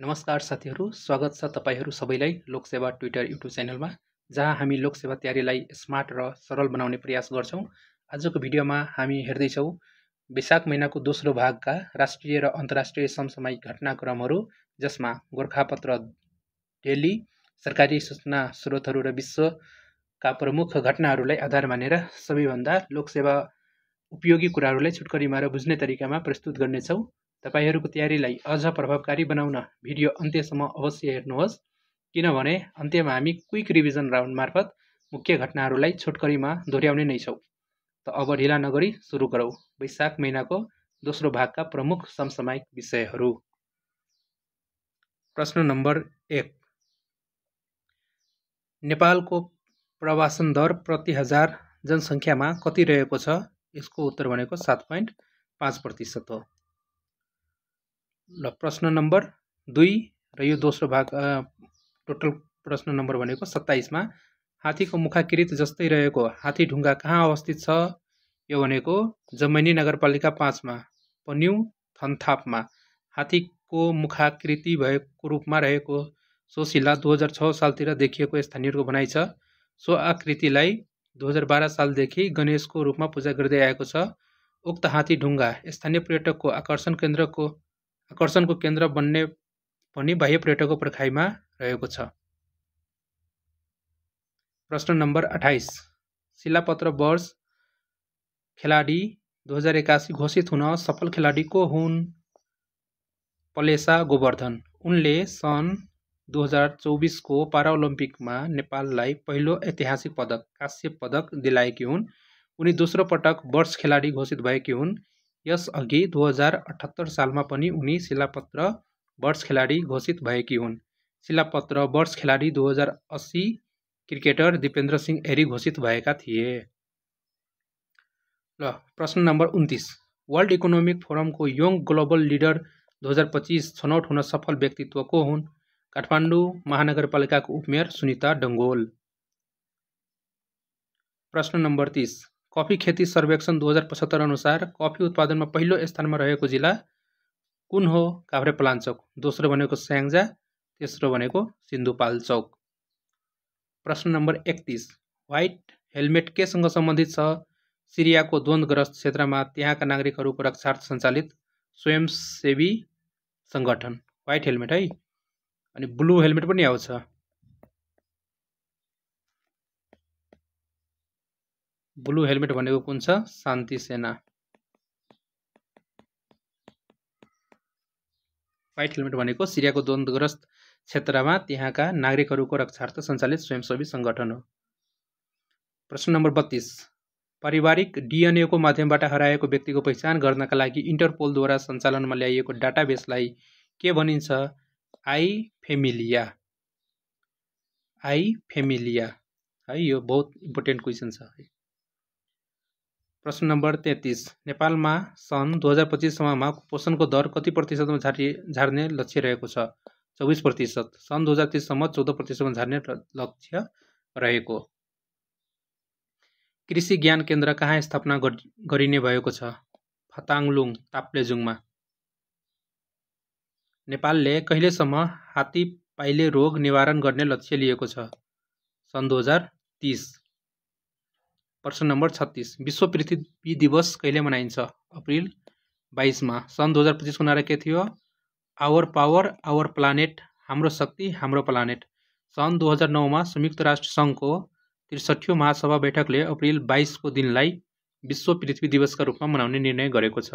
नमस्कार साथीहरू, स्वागत छ तपाईहरू सबैलाई लोकसेवा ट्विटर युट्युब च्यानलमा, जहाँ हामी लोकसेवा तयारीलाई स्मार्ट र सरल बनाउने प्रयास गर्छौं। आजको भिडियोमा हामी हेर्दैछौँ वैशाख महिनाको दोस्रो भागका राष्ट्रिय र अन्तर्राष्ट्रिय समसामयिक घटनाक्रमहरू, जसमा गोरखापत्र डेली, सरकारी सूचना स्रोतहरू र विश्वका प्रमुख घटनाहरूलाई आधार मानेर सबैभन्दा लोकसेवा उपयोगी कुराहरूलाई छुटकरीमा र बुझ्ने तरिकामा प्रस्तुत गर्नेछौँ। तपाईहरूको तयारीलाई अझ प्रभावकारी बनाउन भिडियो अन्त्यसम्म अवश्य हेर्नुहोस्, किनभने अन्त्यमा हामी क्विक रिभिजन राउन्ड मार्फत मुख्य घटनाहरूलाई छोटकरीमा दोहोर्याउने नै छौँ। त अब ढिला नगरी सुरु गरौँ वैशाख महिनाको दोस्रो भागका प्रमुख समसामयिक विषयहरू। प्रश्न नम्बर 1, नेपालको प्रवासन दर प्रति हजार जनसङ्ख्यामा कति रहेको छ? यसको उत्तर भनेको 7.5% हो। ल प्रश्न नम्बर 2 र यो दोस्रो भाग टोटल प्रश्न नम्बर भनेको 27 मा हात्तीको मुखाकृति जस्तै रहेको हात्ती ढुङ्गा कहाँ अवस्थित छ? यो भनेको जमैनी नगरपालिका 5 मा पन्यु थन्थापमा हात्तीको मुखाकृति भएको रूपमा रहेको सो शिला 2006 सालतिर देखिएको स्थानीयहरूको भनाइ छ। सो आकृतिलाई 2012 सालदेखि गणेशको रूपमा पूजा गर्दै आएको छ। उक्त हात्ती ढुङ्गा स्थानीय पर्यटकको आकर्षणको केन्द्र बन्ने पनि बाह्य पर्यटकको पर्खाइमा रहेको छ। प्रश्न नम्बर 28, शिलापत्र वर्ष खेलाडी 2081 घोषित हुन सफल खेलाडी को हुन्? पलेसा गोवर्धन। उनले सन् 2024 को पाराओलम्पिकमा नेपाललाई पहिलो ऐतिहासिक पदक कांस्य पदक दिलाएकी हुन्। उनी दोस्रो पटक वर्ष खेलाडी घोषित भएकी हुन्। यसअघि 2078 सालमा पनि उनी शिलापत्र वर्ष खेलाडी घोषित भएकी हुन्। शिलापत्र वर्ष खेलाडी 2080 क्रिकेटर दिपेन्द्र सिंह ऐरी घोषित भएका थिए। ल प्रश्न number 29, world economic फोरमको young global leader 2025 छनौट हुन सफल व्यक्तित्व को हुन्? काठमाडौँ महानगरपालिकाको उपमेयर सुनिता डङ्गोल। प्रश्न नम्बर 30, कफी खेती सर्वेक्षण 2075 अनुसार कफी उत्पादनमा पहिलो स्थानमा रहेको जिल्ला कुन हो? काभ्रेपलाञ्चोक। दोस्रो भनेको स्याङ्जा, तेस्रो भनेको सिन्धुपाल्चोक। प्रश्न नम्बर 31, व्हाइट हेलमेट केसँग सम्बन्धित छ? सिरियाको द्वन्द्वग्रस्त क्षेत्रमा त्यहाँका नागरिकहरूको रक्षार्थ सञ्चालित स्वयंसेवी सङ्गठन। व्हाइट हेलमेट है। अनि ब्लू हेलमेट पनि आउँछ। ब्लू हेलमेट भनेको कुन छ? शान्ति सेना। व्हाइट हेलमेट भनेको सिरियाको द्वन्द्वग्रस्त क्षेत्रमा त्यहाँका नागरिकहरूको रक्षार्थ सञ्चालित स्वयंसेवी सङ्गठन हो। प्रश्न नम्बर 32, पारिवारिक डिएनए को माध्यमबाट हराएको व्यक्तिको पहिचान गर्नका लागि इन्टरपोलद्वारा सञ्चालनमा ल्याइएको डाटाबेसलाई के भनिन्छ? आइफेमिलिया। आइफेमिलिया है। यो बहुत इम्पोर्टेन्ट क्वेसन छ। प्रश्न नम्बर 33, नेपालमा सन् 2025 सम्ममा कुपोषणको दर कति प्रतिशतमा झार्ने लक्ष्य रहेको छ? 24%। सन् 2030 सम्म 14%मा झार्ने लक्ष्य रहेको। कृषि ज्ञान केन्द्र कहाँ स्थापना गरिने भएको छ? फताङलुङ ताप्लेजुङमा। नेपालले कहिलेसम्म हात्ती पाइले रोग निवारण गर्ने लक्ष्य लिएको छ? सन् 2030। प्रश्न नम्बर 36, विश्व पृथ्वी दिवस कहिले मनाइन्छ? अप्रिल 22 मा। सन् 2025 को नारा के थियो? आवर पावर आवर प्लानेट, हाम्रो शक्ति हाम्रो प्लानेट। सन् 2009 मा संयुक्त राष्ट्र सङ्घको 63औं महासभा बैठकले अप्रिल 22 को दिनलाई विश्व पृथ्वी दिवसका रूपमा मनाउने निर्णय गरेको छ।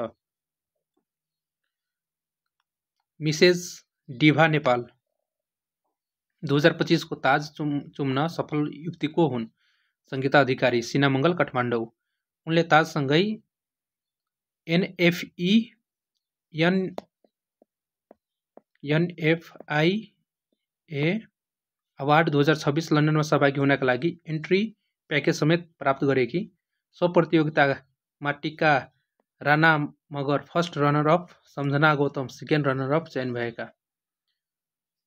मिसेज डिभा नेपाल 2025 को ताज चुम्न सफल युक्ति को हुन्? सङ्गीता अधिकारी, सिनामङ्गल काठमाडौँ। उनले ताजसँगै एनएफआइए अवार्ड 2026 लन्डनमा सहभागी हुनका लागि एन्ट्री प्याकेज समेत प्राप्त गरेकी। सो प्रतियोगितामा Tika Rana Magar first runner up, Samjhana Gautam second runner up चयन भएका।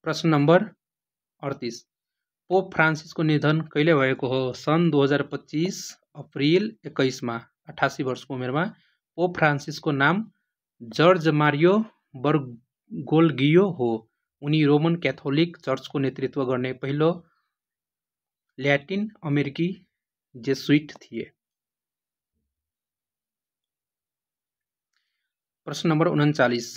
प्रश्न नम्बर 38, पोप फ्रान्सिसको निधन कहिले भएको हो? सन् 2025 अप्रिल 21 मा। 88 वर्षको उमेरमा पोप फ्रान्सिसको नाम जर्ज मारियो बर्गोल्गियो हो। उनी रोमन क्याथोलिक चर्चको नेतृत्व गर्ने पहिलो ल्याटिन अमेरिकी जेसुइट थिए। प्रश्न नम्बर 39।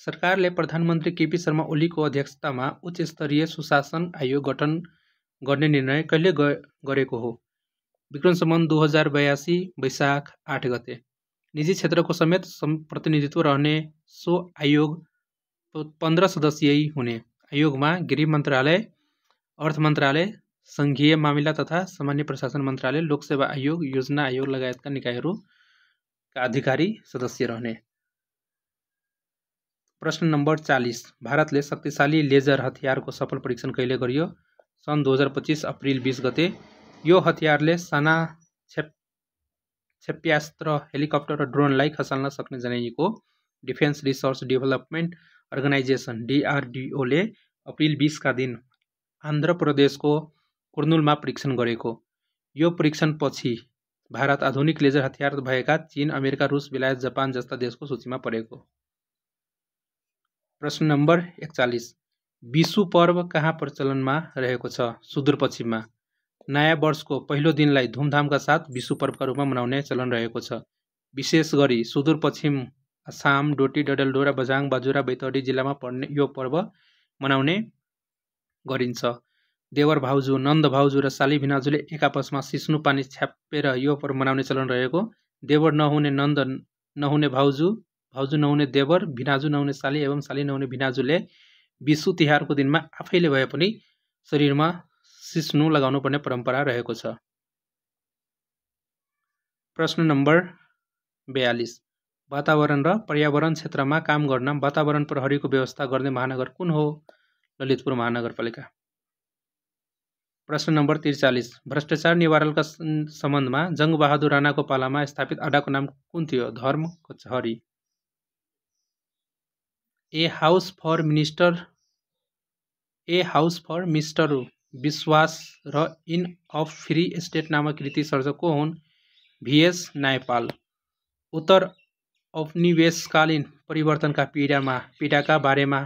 सरकारले प्रधानमन्त्री केपी शर्मा ओलीको अध्यक्षतामा उच्च स्तरीय सुशासन आयोग गठन गर्ने निर्णय कहिले गरेको हो? विक्रम सम्वत 2082 वैशाख 8 गते। निजी क्षेत्रको समेत प्रतिनिधित्व रहने सो आयोग 15 सदस्यीय हुने आयोगमा गृह मन्त्रालय, अर्थ मन्त्रालय, सङ्घीय मामिला तथा सामान्य प्रशासन मन्त्रालय, लोकसेवा आयोग, योजना आयोग लगायतका निकायहरूका अधिकारी सदस्य रहने। प्रश्न नम्बर 40। भारतले शक्तिशाली लेजर हतियारको सफल परीक्षण कहिले गरियो? सन् 2025 अप्रिल 20 गते। यो हतियारले साना क्षेप्यास्त्र, हेलिकप्टर र ड्रोनलाई खसाल्न सक्ने जनाइएको डिफेन्स रिसर्च डेभलपमेन्ट अर्गनाइजेसन DRDOले अप्रिल 20 का दिन आन्ध्र प्रदेशको कुर्नुलमा परीक्षण गरेको। यो परीक्षणपछि भारत आधुनिक लेजर हतियार भएका चीन, अमेरिका, रुस, बेलायत, जापान जस्ता देशको सूचीमा परेको। प्रश्न नम्बर 41। विशु पर्व कहाँ प्रचलनमा रहेको छ? सुदूरपश्चिममा। नयाँ वर्षको पहिलो दिनलाई धुमधामका साथ विशु पर्वका रूपमा मनाउने चलन रहेको छ। विशेष गरी सुदूरपश्चिम आसाम, डोटी, डडेलधुरा, बझाङ, बाजुरा, बैतडी जिल्लामा पर्ने यो पर्व मनाउने गरिन्छ। देवर भाउजू, नन्द भाउजू र साली भिनाजुले एक आपसमा सिस्नु पानी छ्यापेर यो पर्व मनाउने चलन रहेको। देवर नहुने नन्द नहुने भाउजू, भाउजू नहुने देवर, भिनाजु नहुने साली एवं साली नहुने भिनाजुले विशु तिहारको दिनमा आफैले भए पनि शरीरमा सिस्नु लगाउनु पर्ने परम्परा रहेको छ। प्रश्न नम्बर 42। वातावरण र पर्यावरण क्षेत्रमा काम गर्न वातावरण प्रहरीको व्यवस्था गर्ने महानगर कुन हो? ललितपुर महानगरपालिका। प्रश्न नम्बर 43। भ्रष्टाचार निवारणका सम्बन्धमा जङ्गबहादुर राणाको पालामा स्थापित अड्डाको नाम कुन थियो? धर्म कचहरी। ए हाउस फर मिस्टर विश्वास र इन अफ फ्री स्टेट नामक कृति सर्जक को हुन्? VS न्यायपाल। उत्तर औपनिवेशकालीन परिवर्तनका पीडाका बारेमा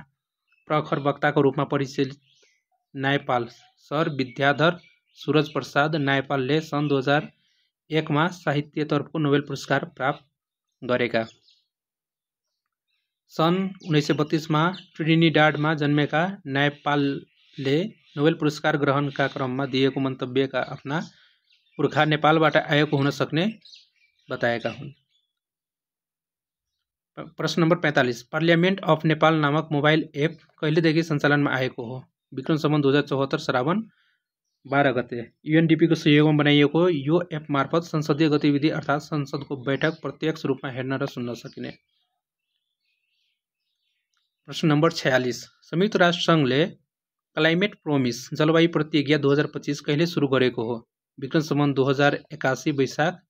प्रखर वक्ताको रूपमा परिचित न्यायपाल सर विद्याधर सूरज प्रसाद न्यायपालले सन् 2001 मा साहित्यतर्फको नोबेल पुरस्कार प्राप्त गरेका। सन् 1932 मा ट्रिनिडाडमा जन्मेका न्यायपालले नोबेल पुरस्कार ग्रहणका क्रममा दिएको मन्तव्यका आफ्ना पुर्खा नेपालबाट आएको हुन सक्ने बताएका हुन्। प्रश्न नम्बर 45। पार्लियामेन्ट अफ नेपाल नामक मोबाइल एप कहिलेदेखि सञ्चालनमा आएको हो? विक्रम सम्वत 2074 श्रावण 12 गते। UNDP को सहयोगमा बनाइएको यो एप मार्फत संसदीय गतिविधि अर्थात् संसदको बैठक प्रत्यक्ष रूपमा हेर्न र सुन्न सकिने। प्रश्न नम्बर 46। संयुक्त राष्ट्र सङ्घले क्लाइमेट प्रोमिस जलवायु प्रतिज्ञा 2025 कहिले सुरु गरेको हो? विक्रम सम्वत 2081 वैशाख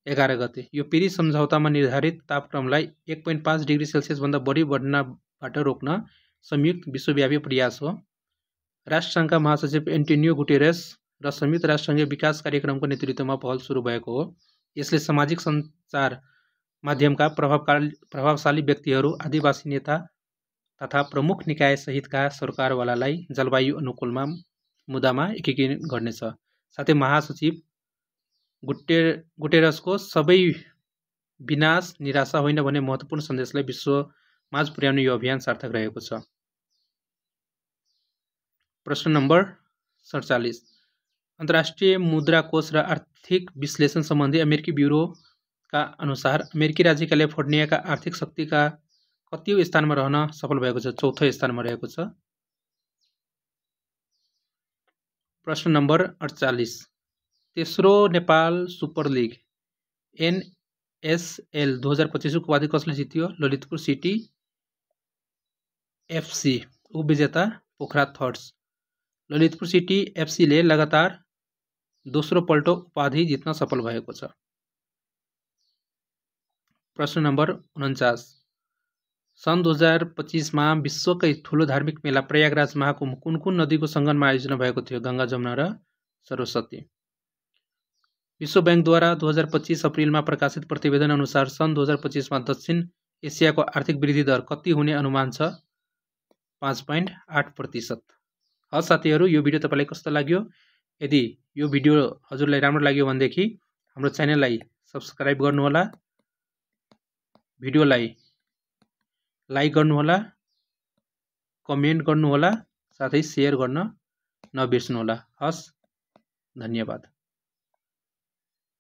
11 गते। यो पेरिस सम्झौतामा निर्धारित तापक्रमलाई 1.5 डिग्री सेल्सियस भन्दा बढी बढ्नबाट रोक्न संयुक्त विश्वव्यापी प्रयास हो। राष्ट्रसङ्घका महासचिव एन्टोनियो गुटेरेस र संयुक्त राष्ट्रसङ्घीय विकास कार्यक्रमको नेतृत्वमा पहल सुरु भएको हो। यसले सामाजिक सञ्चार माध्यमका प्रभावशाली व्यक्तिहरू, आदिवासी नेता तथा प्रमुख निकाय सहितका सरकारवालालाई जलवायु अनुकूलमा मुद्दामा एकीकरण गर्नेछ। साथै महासचिव गुटेरसको सबै विनाश निराशा होइन भन्ने महत्त्वपूर्ण सन्देशलाई विश्वमाझ पुर्याउने यो अभियान सार्थक रहेको छ। प्रश्न नम्बर 47। अन्तर्राष्ट्रिय मुद्रा कोष र आर्थिक विश्लेषण सम्बन्धी अमेरिकी ब्युरोका अनुसार अमेरिकी राज्य क्यालिफोर्नियाका आर्थिक शक्तिका कतिौं स्थानमा रहन सफल भएको छ? चौथो स्थानमा रहेको छ। प्रश्न नम्बर 48। तेस्रो नेपाल सुपर लिग NSL 2025 को उपाधि कसले जित्यो? Lalitpur city FC। उपविजेता पोखरा थर्ड्स। ललितपुर सिटी FCले लगातार दोस्रो पल्ट उपाधि जित्न सफल भएको छ। प्रश्न नम्बर 49। सन् 2025 मा विश्वकै ठुलो धार्मिक मेला प्रयागराज महाकुम्भ कुन कुन नदीको सङ्गममा आयोजना भएको थियो? गङ्गा, जमुना र सरस्वती। विश्व ब्याङ्कद्वारा 2025 अप्रिलमा प्रकाशित प्रतिवेदन अनुसार सन् 2025 मा दक्षिण एसियाको आर्थिक वृद्धि दर कति हुने अनुमान छ? 5.8%। हस् साथीहरू, यो भिडियो तपाईँलाई कस्तो लाग्यो? यदि यो भिडियो हजुरलाई राम्रो लाग्यो भनेदेखि हाम्रो च्यानललाई सब्स्क्राइब गर्नुहोला, भिडियोलाई लाइक गर्नुहोला, कमेन्ट गर्नुहोला, साथै सेयर गर्न नबिर्सनुहोला। हस्, धन्यवाद।